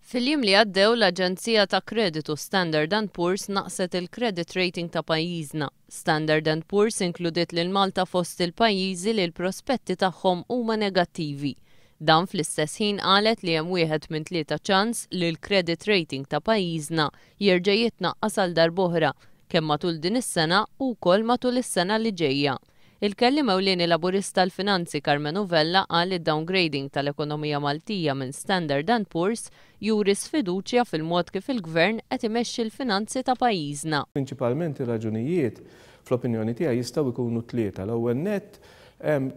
Fil-jiem li għaddew l-Aġenzija ta' Kreditu Standard & Poor's naqset il-credit rating ta' pajjiżna. Standard & Poor's inkludiet lil Malta fost il-pajjiżi li l-prospetti tagħhom huma negattivi. Dan fl-istess ħin qalet li hemm wieħed minn 3 ċans li l-credit rating ta' pajjiżna jerġa' jitnaqqas għal darb'oħra kemm matul din is-sena u wkoll matul is-sena li ġejja. Il-kelliem ewlieni laburista l-finanzi Carmen Uvella qal li downgrading tal-ekonomija Maltija minn Standard & Poor's juri sfiduċja fil-mod kif il-Gvern qed imexxi l-finanzi ta' pajjiżna. Prinċipalment ir-raġunijiet fl-opinjoni tiegħi jistgħu jkunu 3. L-ewwel nett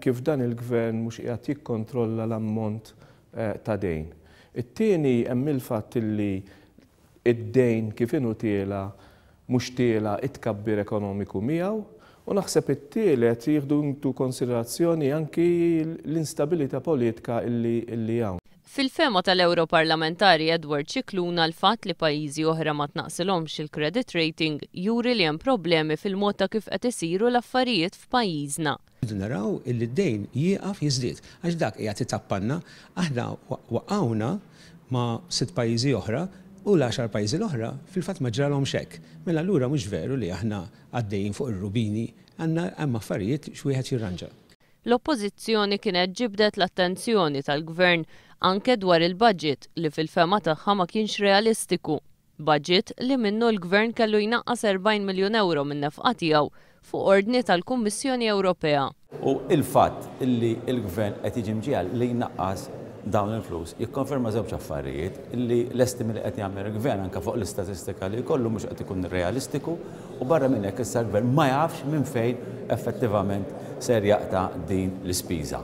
kif dan il-Gvern mhux qiegħed jikkontrolla l-ammont ta' dejn. It-tieni hemm il-fatt li id-dejn kif inhu tiela mhux tiela it-tkabbir ekonomiku miegħu. U naħseb it-tielet jieħdu into konsiderazzjoni anki l-instabilità politika illi hawn. Fil-fema tal-Europarlamentari Edward Cicluna l-fatt li pajjiżi oħra ma tnaqsilhomx il-credit rating juri li hemm problemi fil-mod ta' kif qed isiru l-affarijiet f'pajjiżna. Naraw illi d-dejn jieqaf jiżdied għax dak qiegħed itappanna aħna waqgħuna ma' 6 pajjiżi oħra u l-10 pajjiżi l-oħra fil-fatt ma ġralhomx hekk. Mela allura mhux veru li aħna għaddejjin fuq ir-rubini għandna hemm affarijiet x'wieħed jirranġa. L-Oppożizzjoni kienet ġibdet l-attenzjoni tal-Gvern anke dwar il-budget li fil-fema tagħha ma kienx realistiku. Budget li minnu l-Gvern kellu jnaqqas 40 miljun euro minn nefqa tiegħu fuq ordni tal-Kummissjoni Ewropea. U il-fatt illi l-Gvern qed jiġi mġiegħel li jnaqqas dawn il-flus jikkonferma żewġ affarijiet illi l-estimi li qed jagħmel il-Gvern anke fuq l-istatistika li jkollu mhux qed ikun realistiku u barra minn hekk issa l-Gvern ma jafx minn fejn effettivament ser jaqta' din l-ispiża.